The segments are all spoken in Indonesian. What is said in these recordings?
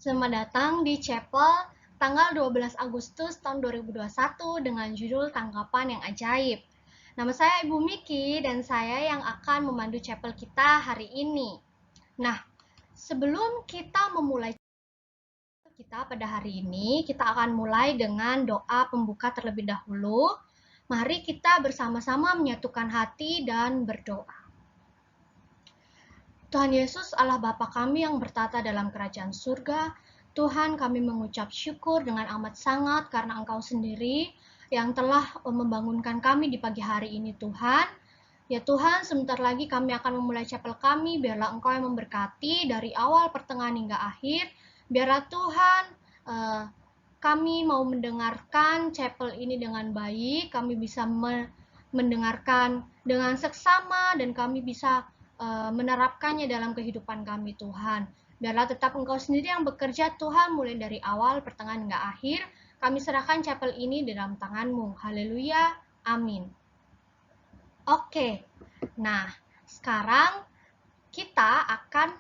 Selamat datang di Chapel tanggal 12 Agustus tahun 2021 dengan judul Tangkapan yang Ajaib. Nama saya Ibu Miki dan saya yang akan memandu chapel kita hari ini. Nah, sebelum kita memulai kita pada hari ini, kita akan mulai dengan doa pembuka terlebih dahulu. Mari kita bersama-sama menyatukan hati dan berdoa. Tuhan Yesus, Allah Bapa kami yang bertata dalam kerajaan surga, Tuhan, kami mengucap syukur dengan amat sangat karena Engkau sendiri yang telah membangunkan kami di pagi hari ini, Tuhan. Ya Tuhan, sebentar lagi kami akan memulai chapel kami, biarlah Engkau yang memberkati dari awal, pertengahan, hingga akhir. Biarlah Tuhan, kami mau mendengarkan chapel ini dengan baik, kami bisa mendengarkan dengan seksama, dan kami bisa menerapkannya dalam kehidupan kami, Tuhan. Biarlah tetap Engkau sendiri yang bekerja, Tuhan, mulai dari awal, pertengahan, hingga akhir. Kami serahkan chapel ini di dalam tangan-Mu. Haleluya. Amin. Oke, nah sekarang kita akan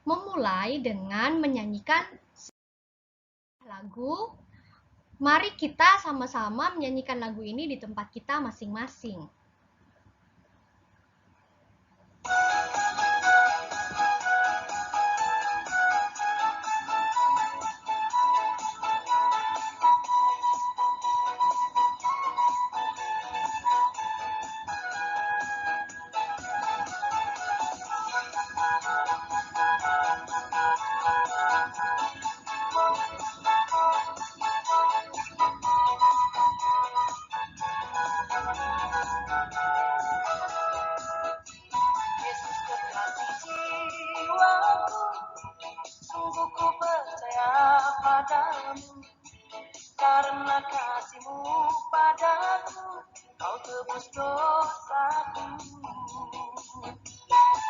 memulai dengan menyanyikan lagu. Mari kita sama-sama menyanyikan lagu ini di tempat kita masing-masing. Karena kasih-Mu padaku, Kau tebus dosaku.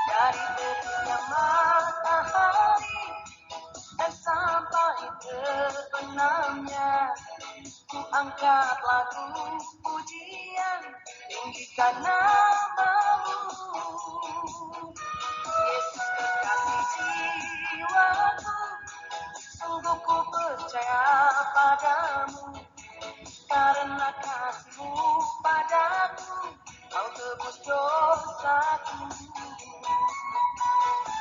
Dari terbitnya matahari dan sampai terbenamnya, ku angkat lagu pujian, tinggikan nama-Mu. Yesus kekasih jiwaku, sungguh ku percaya padamu. Karena kasih-Mu padaku, Kau tebus dosaku.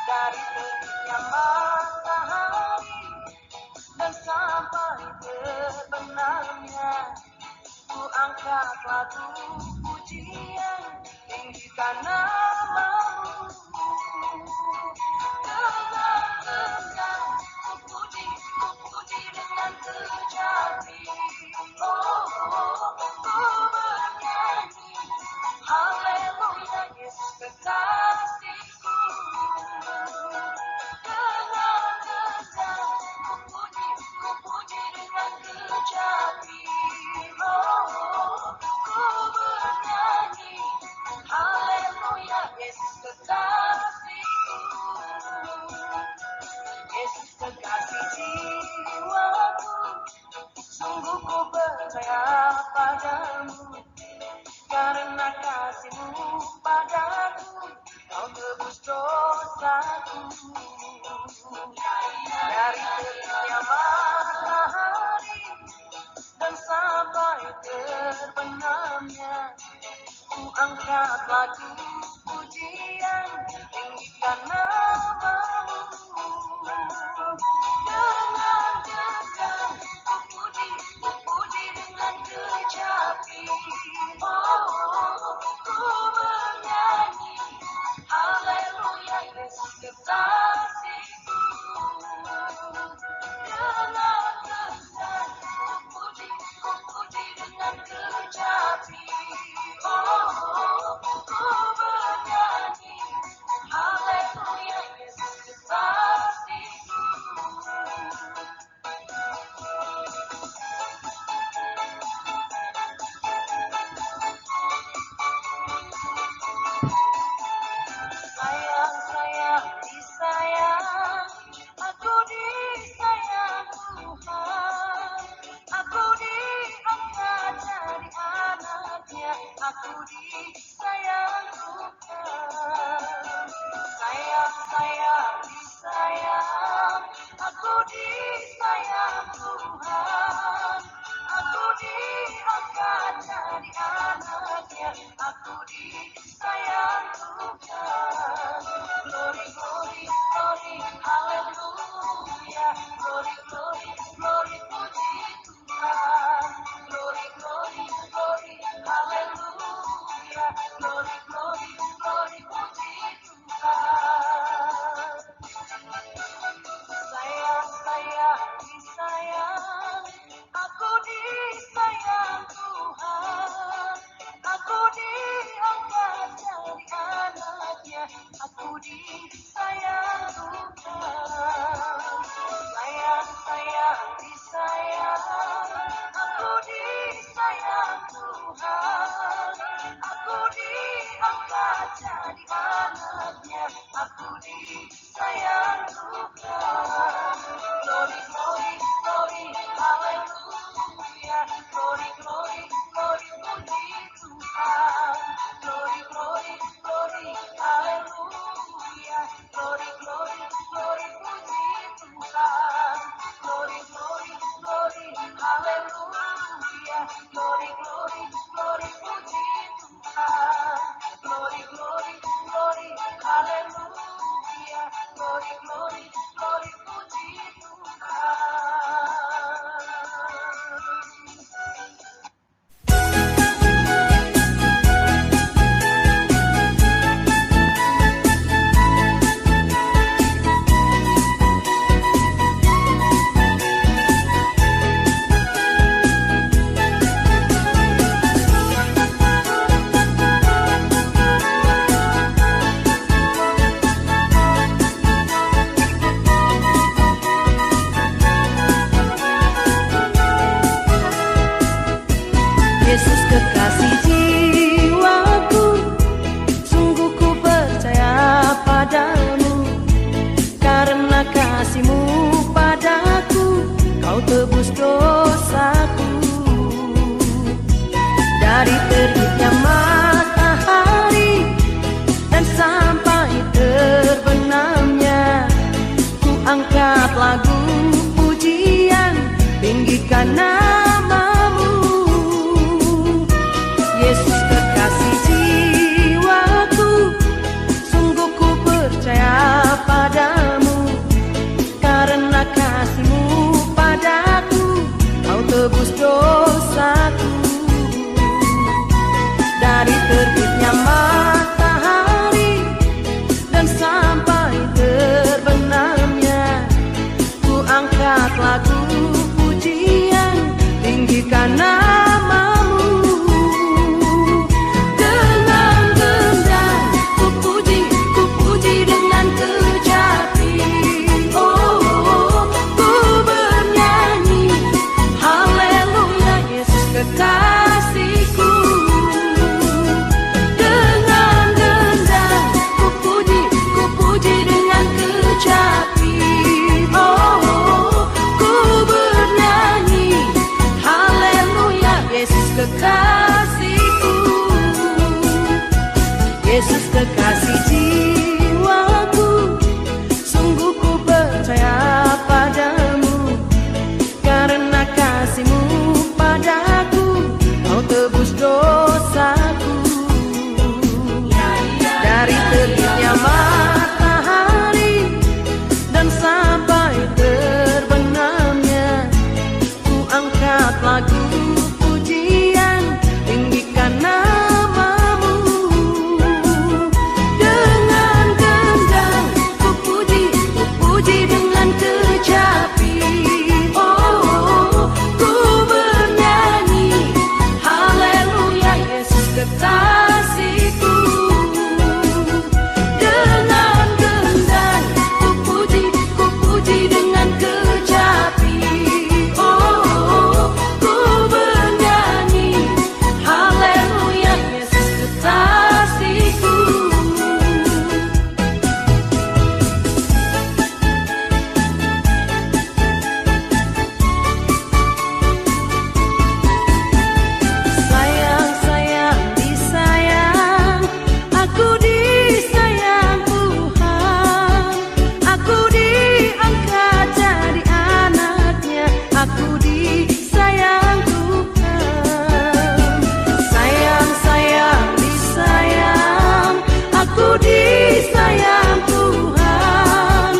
Dari terbitnya matahari dan sampai terbenamnya, ku angkat lagu pujian, tinggikan nama-Mu. kasih-Mu padaku, Kau tebus dosaku. Dari terbitnya matahari dan sampai terbenamnya, ku angkat lagu pujian, tinggikan nama-Mu. Yesus kekasih jiwaku, sungguh ku percaya padamu. Karena kasih-Mu padaku, Kau tebus dosaku. Dari terbitnya matahari dan sampai terbenamnya, ku angkat lagu pujian, tinggikan nama-Mu. Dengan gendang ku puji dengan kecapi. Oh, ku bernyanyi haleluya, Yesus kekasihku. Dengan gendang ku puji dengan kecapi. Oh, ku bernyanyi haleluya, Yesus kekasihku. Yesus kekasih jiwaku, sungguh ku percaya padamu. Karena kasih-Mu padaku, Kau tebus dosaku. Dari terbitnya matahari dan sampai terbenamnya, ku angkat lagu pujian, tinggikan nama-Mu. Dengan gendang ku puji dengan kecapi. Oh, ku bernyanyi haleluya, Yesus kekasihku. Dengan gendang ku puji dengan kecapi. Oh, ku bernyanyi haleluya, Yesus kekasihku. Sayang, sayang, disayang, aku disayang Tuhan. Aku diangkat jadi anaknya, aku disayang Tuhan. Sayang, sayang, disayang, aku disayang Tuhan.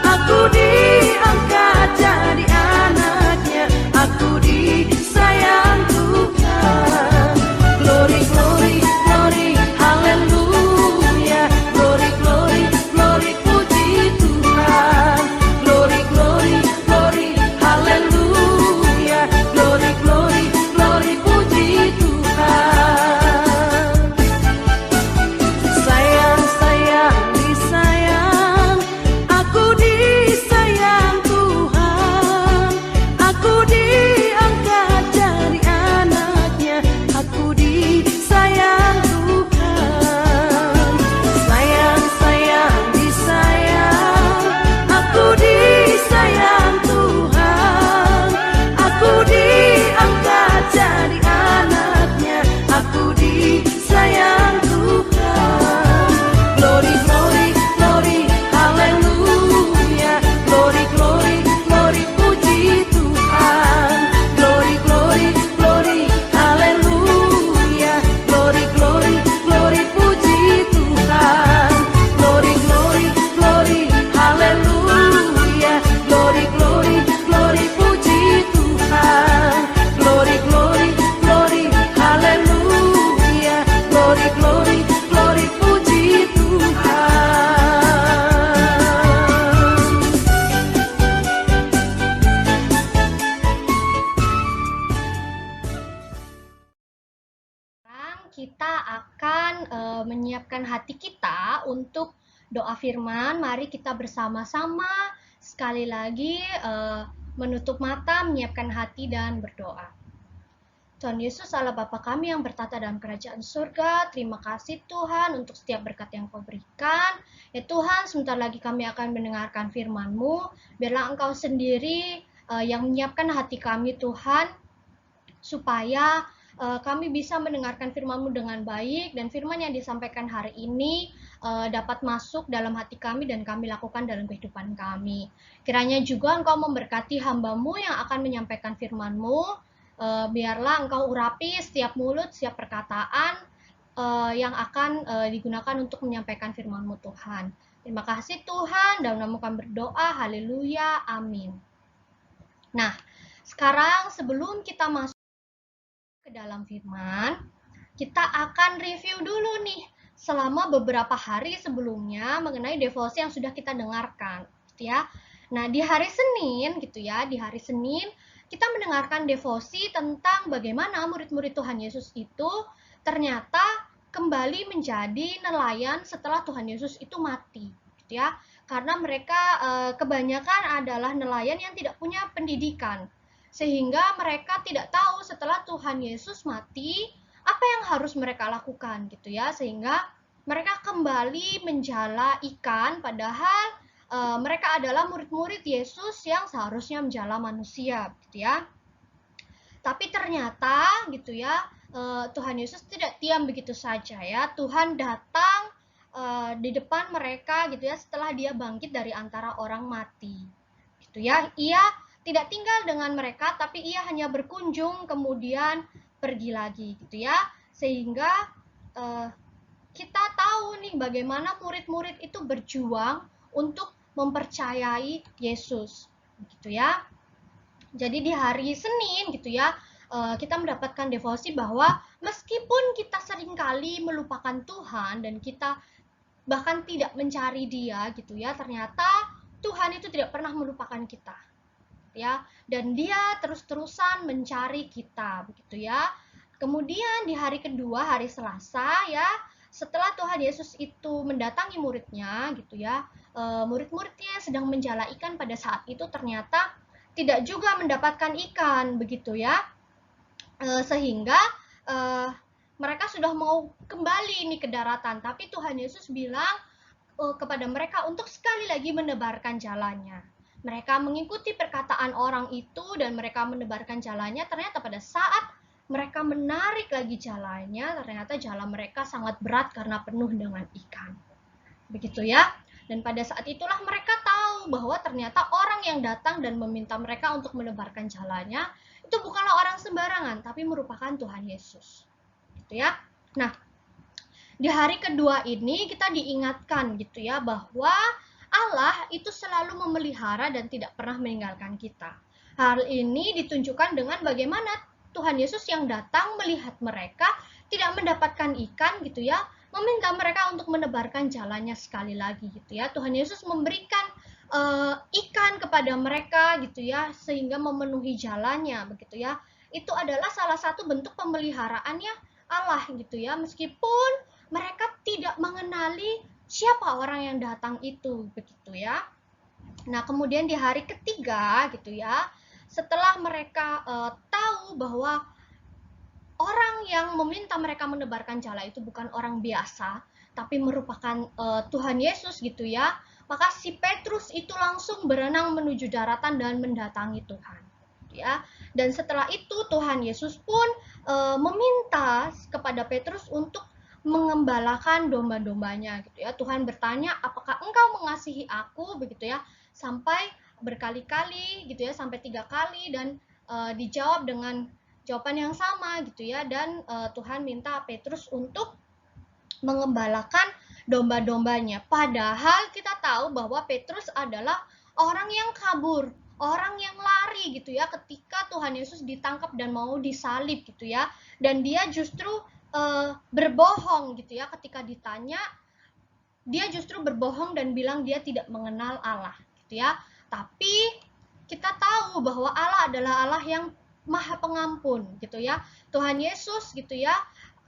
Aku diangkat jadi anaknya, aku disayang Tuhan. Glory, glory, glory, haleluya. Glory, glory, glory, puji Tuhan. Glory, glory, glory, haleluya. Glory, glory, glory, puji Tuhan. Sayang, sayang, disayang, aku disayang Tuhan. Aku diangkat jadi anaknya, aku disayang Tuhan. Sayang, sayang, disayang, aku disayang Tuhan. Aku diangkat jadi anaknya, aku disayang Tuhan. Glory, glory, glory, haleluya. Glory, glory, glory, puji Tuhan. Glory, glory, glory, haleluya. Glory, glory, glory, puji Tuhan. Glory, glory, glory, haleluya. Glory, glory, glory, puji Tuhan. Glory, glory, glory, haleluya. Glory, glory, glory, puji Tuhan. Sekarang kita akan menyiapkan hati kita untuk doa firman. Mari kita bersama-sama sekali lagi menutup mata, menyiapkan hati dan berdoa. Tuhan Yesus Allah Bapa kami yang bertata dalam kerajaan surga, terima kasih Tuhan untuk setiap berkat yang Kau berikan. Ya Tuhan, sebentar lagi kami akan mendengarkan firman-Mu. Biarlah Engkau sendiri yang menyiapkan hati kami Tuhan, supaya kami bisa mendengarkan firman-Mu dengan baik, dan firman yang disampaikan hari ini dapat masuk dalam hati kami dan kami lakukan dalam kehidupan kami. Kiranya juga Engkau memberkati hamba-Mu yang akan menyampaikan firman-Mu. Biarlah Engkau urapi setiap mulut, setiap perkataan yang akan digunakan untuk menyampaikan firman-Mu Tuhan. Terima kasih Tuhan, dalam nama kami berdoa, haleluya, amin. Nah, sekarang sebelum kita masuk ke dalam firman, kita akan review dulu nih selama beberapa hari sebelumnya mengenai devosi yang sudah kita dengarkan, gitu ya. Nah, di hari Senin gitu ya, di hari Senin kita mendengarkan devosi tentang bagaimana murid-murid Tuhan Yesus itu ternyata kembali menjadi nelayan setelah Tuhan Yesus itu mati, gitu ya. Karena mereka kebanyakan adalah nelayan yang tidak punya pendidikan, sehingga mereka tidak tahu setelah Tuhan Yesus mati apa yang harus mereka lakukan, gitu ya. Sehingga mereka kembali menjala ikan, padahal mereka adalah murid-murid Yesus yang seharusnya menjala manusia, gitu ya. Tapi ternyata gitu ya, Tuhan Yesus tidak diam begitu saja ya. Tuhan datang di depan mereka gitu ya setelah dia bangkit dari antara orang mati. Gitu ya. Ia tidak tinggal dengan mereka, tapi ia hanya berkunjung kemudian pergi lagi gitu ya. Sehingga kita tahu nih bagaimana murid-murid itu berjuang untuk mempercayai Yesus, gitu ya. Jadi di hari Senin gitu ya, kita mendapatkan devosi bahwa meskipun kita seringkali melupakan Tuhan dan kita bahkan tidak mencari Dia gitu ya, ternyata Tuhan itu tidak pernah melupakan kita, ya. Dan Dia terus-terusan mencari kita, begitu ya. Kemudian di hari kedua, hari Selasa ya, setelah Tuhan Yesus itu mendatangi muridnya gitu ya, murid-muridnya sedang menjala ikan pada saat itu ternyata tidak juga mendapatkan ikan begitu ya, sehingga mereka sudah mau kembali nih ke daratan, tapi Tuhan Yesus bilang kepada mereka untuk sekali lagi menebarkan jalannya. Mereka mengikuti perkataan orang itu dan mereka menebarkan jalannya. Ternyata pada saat mereka menarik lagi jalannya, ternyata jalan mereka sangat berat karena penuh dengan ikan. Begitu ya. Dan pada saat itulah mereka tahu bahwa ternyata orang yang datang dan meminta mereka untuk menebarkan jalannya itu bukanlah orang sembarangan, tapi merupakan Tuhan Yesus. Gitu ya. Nah, di hari kedua ini kita diingatkan gitu ya bahwa Allah itu selalu memelihara dan tidak pernah meninggalkan kita. Hal ini ditunjukkan dengan bagaimana Tuhan Yesus yang datang melihat mereka tidak mendapatkan ikan gitu ya, meminta mereka untuk menebarkan jalannya sekali lagi gitu ya. Tuhan Yesus memberikan ikan kepada mereka gitu ya, sehingga memenuhi jalannya begitu ya. Itu adalah salah satu bentuk pemeliharaannya Allah gitu ya, meskipun mereka tidak mengenali siapa orang yang datang itu begitu ya. Nah, kemudian di hari ketiga gitu ya, setelah mereka tahu bahwa orang yang meminta mereka menebarkan jala itu bukan orang biasa, tapi merupakan Tuhan Yesus gitu ya, maka si Petrus itu langsung berenang menuju daratan dan mendatangi Tuhan. Ya, dan setelah itu Tuhan Yesus pun meminta kepada Petrus untuk mengembalakan domba-dombanya gitu ya. Tuhan bertanya, apakah engkau mengasihi aku begitu ya, sampai berkali-kali gitu ya, sampai 3 kali, dan dijawab dengan jawaban yang sama gitu ya. Dan Tuhan minta Petrus untuk mengembalakan domba-dombanya. Padahal kita tahu bahwa Petrus adalah orang yang kabur, orang yang lari gitu ya ketika Tuhan Yesus ditangkap dan mau disalib gitu ya. Dan dia justru berbohong gitu ya, ketika ditanya dia justru berbohong dan bilang dia tidak mengenal Allah gitu ya. Tapi kita tahu bahwa Allah adalah Allah yang Maha Pengampun gitu ya. Tuhan Yesus gitu ya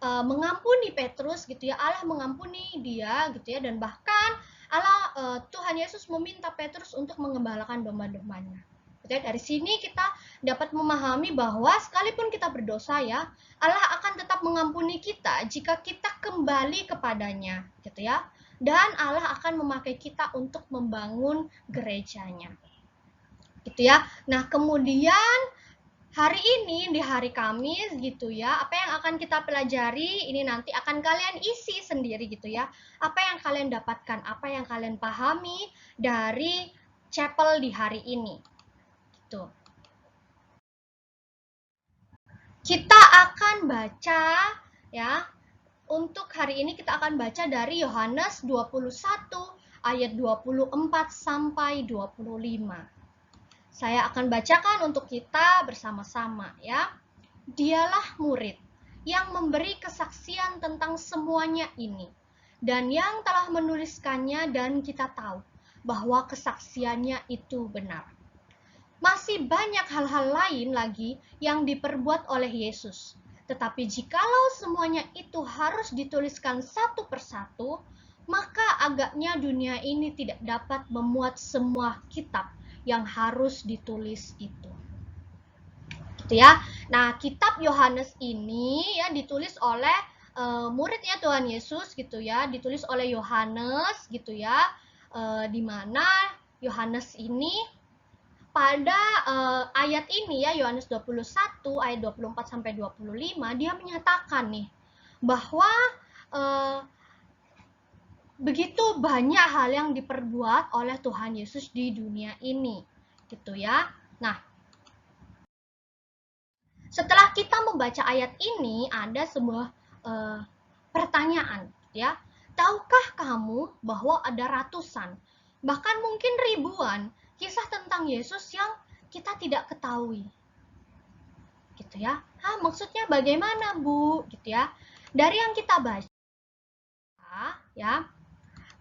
mengampuni Petrus gitu ya, Allah mengampuni dia gitu ya, dan bahkan Allah Tuhan Yesus meminta Petrus untuk mengembalakan domba-dombanya. Dari sini kita dapat memahami bahwa sekalipun kita berdosa ya, Allah akan tetap mengampuni kita jika kita kembali kepadanya, gitu ya. Dan Allah akan memakai kita untuk membangun gerejanya. Gitu ya. Nah, kemudian hari ini di hari Kamis gitu ya, apa yang akan kita pelajari ini nanti akan kalian isi sendiri gitu ya. Apa yang kalian dapatkan, apa yang kalian pahami dari chapel di hari ini. Gitu. Kita akan baca ya. Untuk hari ini kita akan baca dari Yohanes 21 ayat 24 sampai 25. Saya akan bacakan untuk kita bersama-sama ya. Dialah murid yang memberi kesaksian tentang semuanya ini dan yang telah menuliskannya, dan kita tahu bahwa kesaksiannya itu benar. Masih banyak hal-hal lain lagi yang diperbuat oleh Yesus. Tetapi jikalau semuanya itu harus dituliskan satu persatu, maka agaknya dunia ini tidak dapat memuat semua kitab yang harus ditulis itu. Gitu ya. Nah, kitab Yohanes ini ya ditulis oleh muridnya Tuhan Yesus gitu ya, ditulis oleh Yohanes gitu ya. Di mana Yohanes ini pada ayat ini ya, Yohanes 21 ayat 24 sampai 25, dia menyatakan nih bahwa begitu banyak hal yang diperbuat oleh Tuhan Yesus di dunia ini gitu ya. Nah, setelah kita membaca ayat ini ada sebuah pertanyaan ya. Tahukah kamu bahwa ada ratusan, bahkan mungkin ribuan kisah tentang Yesus yang kita tidak ketahui? Gitu ya. Maksudnya bagaimana, Bu? Gitu ya. Dari yang kita baca ya,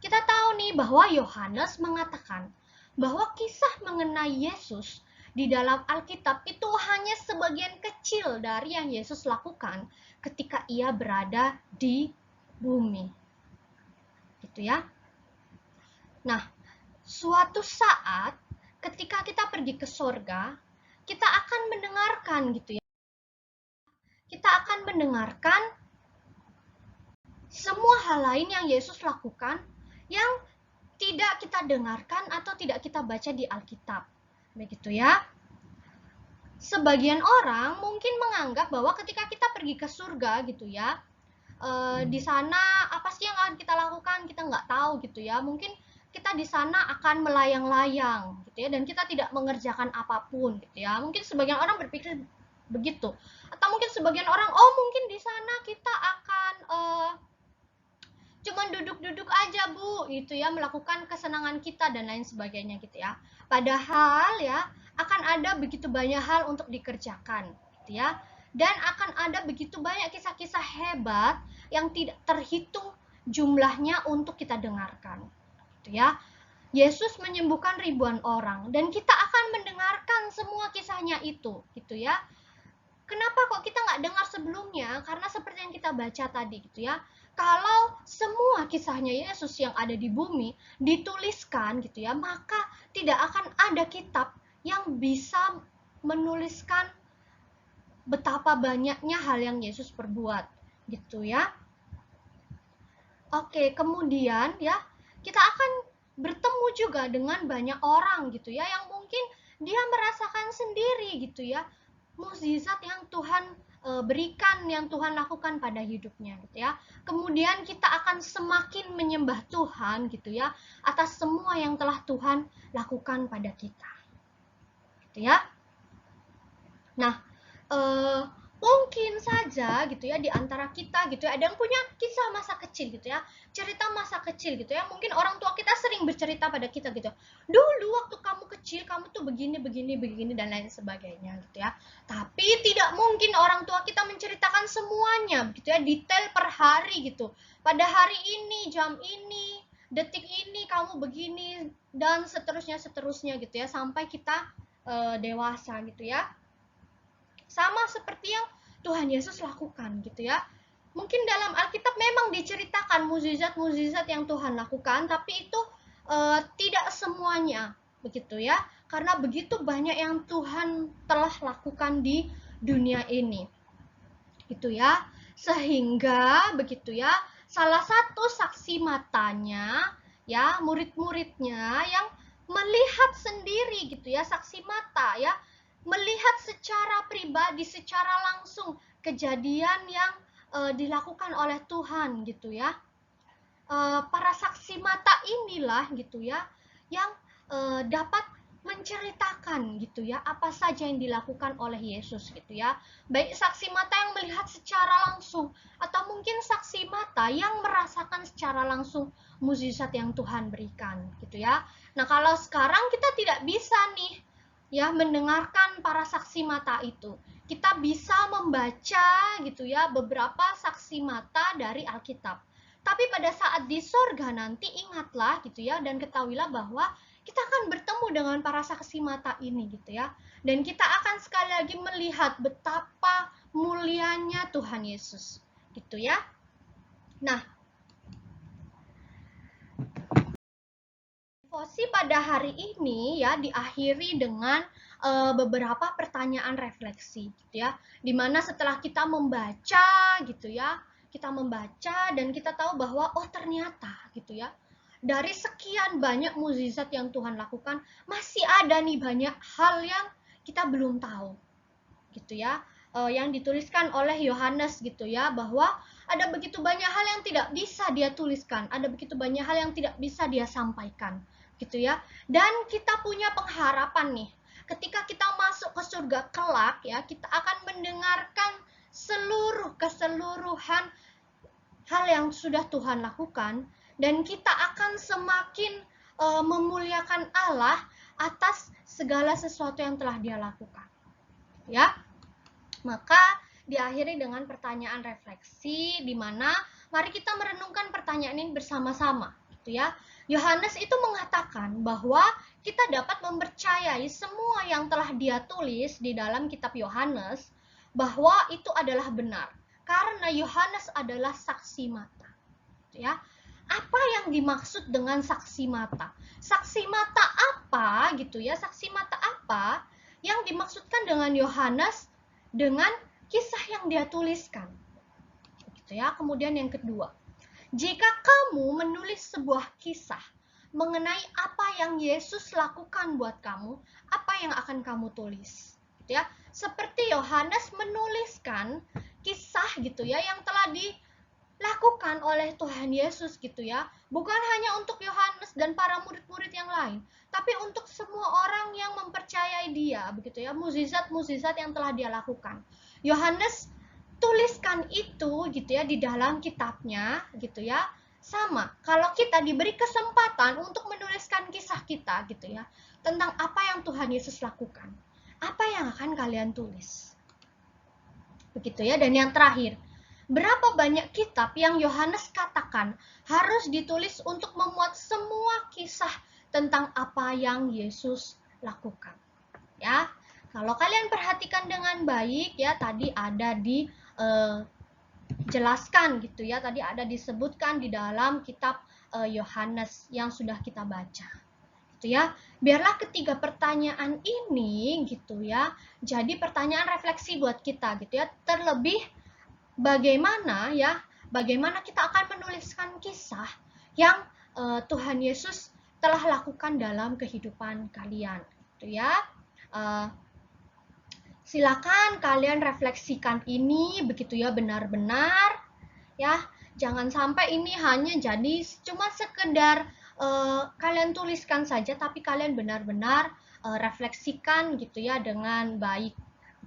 kita tahu nih bahwa Yohanes mengatakan bahwa kisah mengenai Yesus di dalam Alkitab itu hanya sebagian kecil dari yang Yesus lakukan ketika ia berada di bumi. Gitu ya. Nah, suatu saat ketika kita pergi ke surga, kita akan mendengarkan gitu ya. Kita akan mendengarkan semua hal lain yang Yesus lakukan yang tidak kita dengarkan atau tidak kita baca di Alkitab. Begitu ya. Sebagian orang mungkin menganggap bahwa ketika kita pergi ke surga gitu ya, di sana apa sih yang akan kita lakukan, kita nggak tahu gitu ya. Mungkin kita di sana akan melayang-layang gitu ya, dan kita tidak mengerjakan apapun gitu ya. Mungkin sebagian orang berpikir begitu. Atau mungkin sebagian orang, mungkin di sana kita akan cuman duduk-duduk aja, Bu, gitu ya, melakukan kesenangan kita dan lain sebagainya gitu ya. Padahal ya, akan ada begitu banyak hal untuk dikerjakan gitu ya. Dan akan ada begitu banyak kisah-kisah hebat yang tidak terhitung jumlahnya untuk kita dengarkan. Gitu ya. Yesus menyembuhkan ribuan orang dan kita akan mendengarkan semua kisahnya itu, gitu ya. Kenapa kok kita nggak dengar sebelumnya? Karena seperti yang kita baca tadi, gitu ya. Kalau semua kisahnya Yesus yang ada di bumi dituliskan, gitu ya, maka tidak akan ada kitab yang bisa menuliskan betapa banyaknya hal yang Yesus perbuat, gitu ya. Oke, kemudian ya, kita akan bertemu juga dengan banyak orang gitu ya, yang mungkin dia merasakan sendiri gitu ya, mukjizat yang Tuhan berikan, yang Tuhan lakukan pada hidupnya gitu ya. Kemudian kita akan semakin menyembah Tuhan gitu ya, atas semua yang telah Tuhan lakukan pada kita. Gitu ya. Nah, mungkin saja gitu ya di antara kita gitu ya, ada yang punya kisah masa kecil gitu ya, cerita masa kecil gitu ya. Mungkin orang tua kita sering bercerita pada kita gitu, dulu waktu kamu kecil kamu tuh begini dan lain sebagainya gitu ya. Tapi tidak mungkin orang tua kita menceritakan semuanya gitu ya, detail per hari gitu. Pada hari ini, jam ini, detik ini kamu begini, dan seterusnya gitu ya, sampai kita dewasa gitu ya. Sama seperti yang Tuhan Yesus lakukan gitu ya. Mungkin dalam Alkitab memang diceritakan mukjizat-mukjizat yang Tuhan lakukan, tapi itu tidak semuanya begitu ya. karena begitu banyak yang Tuhan telah lakukan di dunia ini. Gitu ya. Sehingga begitu ya, salah satu saksi matanya ya, murid-muridnya yang melihat sendiri gitu ya, saksi mata ya, melihat secara pribadi, secara langsung kejadian yang dilakukan oleh Tuhan gitu ya. Para saksi mata inilah gitu ya yang dapat menceritakan gitu ya apa saja yang dilakukan oleh Yesus gitu ya, baik saksi mata yang melihat secara langsung atau mungkin saksi mata yang merasakan secara langsung mukjizat yang Tuhan berikan gitu ya. Nah, kalau sekarang kita tidak bisa nih ya mendengarkan para saksi mata itu, kita bisa membaca gitu ya beberapa saksi mata dari Alkitab. Tapi pada saat di sorga nanti ingatlah gitu ya, dan ketahuilah bahwa kita akan bertemu dengan para saksi mata ini gitu ya. Dan kita akan sekali lagi melihat betapa mulianya Tuhan Yesus gitu ya. Nah, devosi pada hari ini ya diakhiri dengan beberapa pertanyaan refleksi gitu ya. Dimana setelah kita membaca gitu ya, kita membaca dan kita tahu bahwa oh ternyata gitu ya, dari sekian banyak mukjizat yang Tuhan lakukan, masih ada nih banyak hal yang kita belum tahu gitu ya. Yang dituliskan oleh Yohanes gitu ya, bahwa ada begitu banyak hal yang tidak bisa dia tuliskan, ada begitu banyak hal yang tidak bisa dia sampaikan gitu ya. Dan kita punya pengharapan nih, ketika kita masuk ke surga kelak ya, kita akan mendengarkan keseluruhan hal yang sudah Tuhan lakukan, dan kita akan semakin memuliakan Allah atas segala sesuatu yang telah dia lakukan ya. Maka diakhiri dengan pertanyaan refleksi, di mana mari kita merenungkan pertanyaan ini bersama-sama gitu ya. Yohanes itu mengatakan bahwa kita dapat mempercayai semua yang telah dia tulis di dalam kitab Yohanes, bahwa itu adalah benar karena Yohanes adalah saksi mata gitu ya. Apa yang dimaksud dengan saksi mata? Saksi mata apa gitu ya? Saksi mata apa yang dimaksudkan dengan Yohanes dengan kisah yang dia tuliskan gitu ya. Kemudian yang kedua, jika kamu menulis sebuah kisah mengenai apa yang Yesus lakukan buat kamu, apa yang akan kamu tulis gitu ya. Seperti Yohanes menuliskan kisah gitu ya yang telah dilakukan oleh Tuhan Yesus gitu ya, bukan hanya untuk Yohanes dan para murid-murid yang lain, tapi untuk semua orang yang mempercayai dia begitu ya, mukjizat-mukjizat yang telah dia lakukan. Yohanes tuliskan itu gitu ya di dalam kitabnya gitu ya. Sama kalau kita diberi kesempatan untuk menuliskan kisah kita gitu ya, tentang apa yang Tuhan Yesus lakukan, apa yang akan kalian tulis begitu ya. Dan yang terakhir, berapa banyak kitab yang Yohanes katakan harus ditulis untuk memuat semua kisah tentang apa yang Yesus lakukan ya. Kalau kalian perhatikan dengan baik ya, tadi ada jelaskan gitu ya, tadi ada disebutkan di dalam kitab Yohanes yang sudah kita baca gitu ya. Biarlah ketiga pertanyaan ini gitu ya jadi pertanyaan refleksi buat kita gitu ya. Terlebih bagaimana kita akan menuliskan kisah yang Tuhan Yesus telah lakukan dalam kehidupan kalian gitu ya. Silakan kalian refleksikan ini begitu ya, benar-benar ya. Jangan sampai ini hanya jadi cuma sekedar kalian tuliskan saja, tapi kalian benar-benar refleksikan gitu ya dengan baik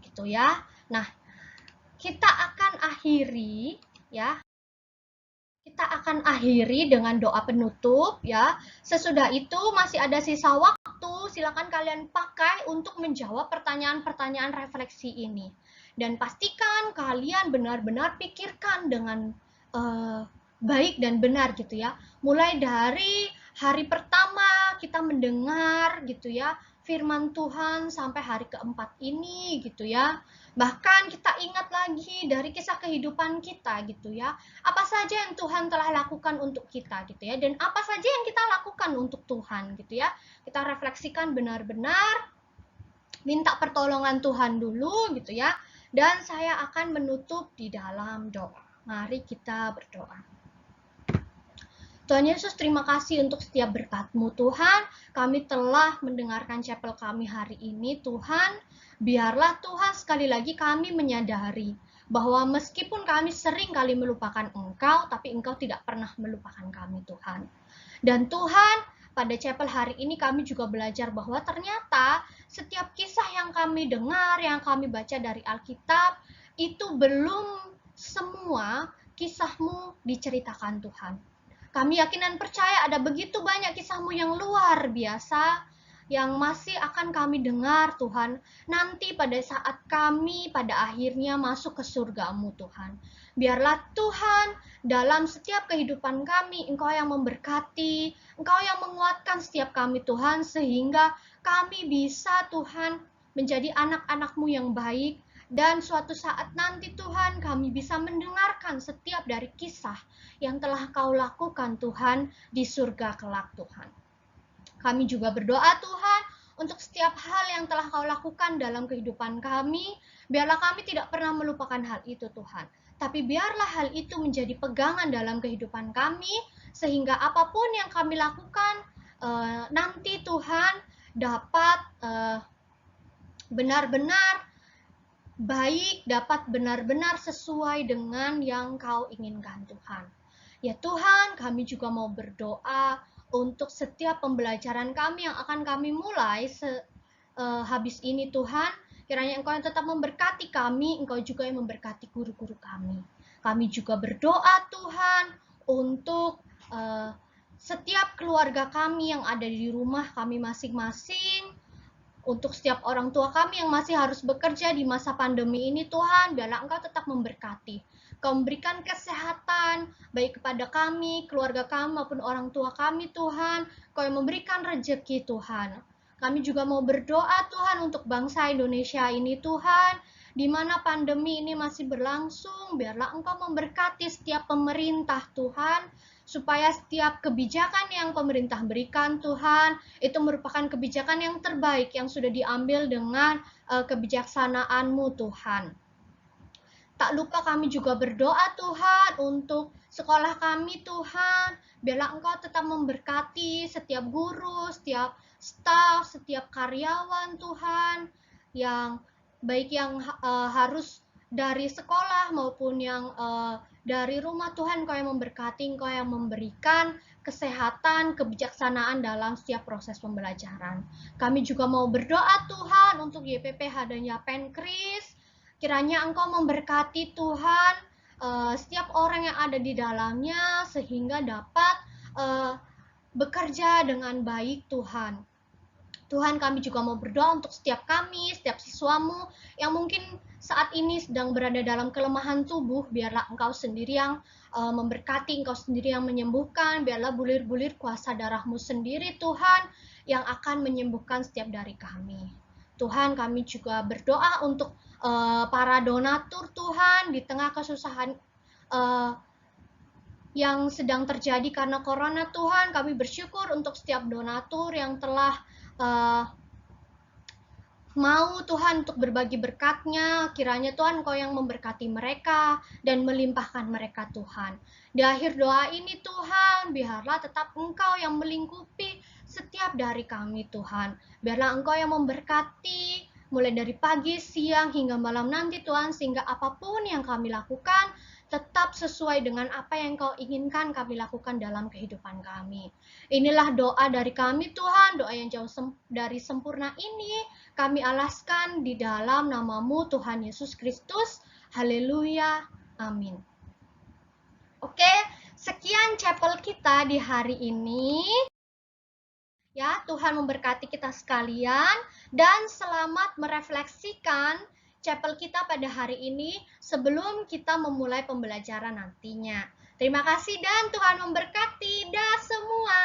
gitu ya. Nah, kita akan akhiri ya. Kita akan akhiri dengan doa penutup ya. Sesudah itu masih ada sisa waktu, silakan kalian pakai untuk menjawab pertanyaan-pertanyaan refleksi ini. Dan pastikan kalian benar-benar pikirkan dengan baik dan benar gitu ya. Mulai dari hari pertama kita mendengar gitu ya firman Tuhan sampai hari keempat ini gitu ya. Bahkan kita ingat lagi dari kisah kehidupan kita gitu ya. Apa saja yang Tuhan telah lakukan untuk kita gitu ya. Dan apa saja yang kita lakukan untuk Tuhan gitu ya. Kita refleksikan benar-benar, minta pertolongan Tuhan dulu gitu ya. Dan saya akan menutup di dalam doa. Mari kita berdoa. Tuhan Yesus, terima kasih untuk setiap berkat-Mu Tuhan. Kami telah mendengarkan chapel kami hari ini Tuhan. Biarlah Tuhan sekali lagi kami menyadari bahwa meskipun kami sering kali melupakan Engkau, tapi Engkau tidak pernah melupakan kami Tuhan. Dan Tuhan, pada chapel hari ini kami juga belajar bahwa ternyata setiap kisah yang kami dengar, yang kami baca dari Alkitab, itu belum semua kisah-Mu diceritakan Tuhan. Kami yakin dan percaya ada begitu banyak kisah-Mu yang luar biasa yang masih akan kami dengar Tuhan nanti pada saat kami pada akhirnya masuk ke surga-Mu Tuhan. Biarlah Tuhan dalam setiap kehidupan kami Engkau yang memberkati, Engkau yang menguatkan setiap kami Tuhan sehingga kami bisa Tuhan menjadi anak-anak-Mu yang baik. Dan suatu saat nanti Tuhan kami bisa mendengarkan setiap dari kisah yang telah Kau lakukan Tuhan di surga kelak Tuhan. Kami juga berdoa Tuhan untuk setiap hal yang telah Kau lakukan dalam kehidupan kami. Biarlah kami tidak pernah melupakan hal itu Tuhan. Tapi biarlah hal itu menjadi pegangan dalam kehidupan kami. Sehingga apapun yang kami lakukan nanti Tuhan dapat benar-benar baik, dapat benar-benar sesuai dengan yang Kau inginkan Tuhan. Ya Tuhan, kami juga mau berdoa untuk setiap pembelajaran kami yang akan kami mulai habis ini Tuhan. Kiranya Engkau yang tetap memberkati kami, Engkau juga yang memberkati guru-guru kami. Kami juga berdoa Tuhan untuk setiap keluarga kami yang ada di rumah kami masing-masing. Untuk setiap orang tua kami yang masih harus bekerja di masa pandemi ini Tuhan, biarlah Engkau tetap memberkati. Kau memberikan kesehatan baik kepada kami, keluarga kami maupun orang tua kami Tuhan. Kau yang memberikan rezeki Tuhan. Kami juga mau berdoa Tuhan untuk bangsa Indonesia ini Tuhan. Di mana pandemi ini masih berlangsung, biarlah Engkau memberkati setiap pemerintah Tuhan. Supaya setiap kebijakan yang pemerintah berikan Tuhan, itu merupakan kebijakan yang terbaik yang sudah diambil dengan kebijaksanaan-Mu Tuhan. Tak lupa kami juga berdoa Tuhan untuk sekolah kami Tuhan. Biarlah Engkau tetap memberkati setiap guru, setiap staf, setiap karyawan Tuhan. Yang baik yang harus dari sekolah maupun yang dari rumah Tuhan, Engkau yang memberkati, Engkau yang memberikan kesehatan, kebijaksanaan dalam setiap proses pembelajaran. Kami juga mau berdoa Tuhan untuk YPPH dan Yapen Kris. Kiranya Engkau memberkati Tuhan setiap orang yang ada di dalamnya sehingga dapat bekerja dengan baik Tuhan. Tuhan, kami juga mau berdoa untuk setiap kami, setiap siswamu yang mungkin saat ini sedang berada dalam kelemahan tubuh. Biarlah Engkau sendiri yang memberkati, Engkau sendiri yang menyembuhkan. Biarlah bulir-bulir kuasa darah-Mu sendiri Tuhan yang akan menyembuhkan setiap dari kami. Tuhan, kami juga berdoa untuk para donatur Tuhan di tengah kesusahan yang sedang terjadi karena corona Tuhan. Kami bersyukur untuk setiap donatur yang telah mau Tuhan untuk berbagi berkat-Nya. Kiranya Tuhan Engkau yang memberkati mereka dan melimpahkan mereka Tuhan. Di akhir doa ini Tuhan, biarlah tetap Engkau yang melingkupi setiap dari kami Tuhan. Biarlah Engkau yang memberkati mulai dari pagi, siang, hingga malam nanti Tuhan, sehingga apapun yang kami lakukan tetap sesuai dengan apa yang Kau inginkan kami lakukan dalam kehidupan kami. Inilah doa dari kami Tuhan, doa yang jauh dari sempurna ini kami alaskan di dalam nama-Mu Tuhan Yesus Kristus. Haleluya, amin. Oke, sekian chapel kita di hari ini. Ya, Tuhan memberkati kita sekalian dan selamat merefleksikan chapel kita pada hari ini sebelum kita memulai pembelajaran nantinya. Terima kasih dan Tuhan memberkati dah semua.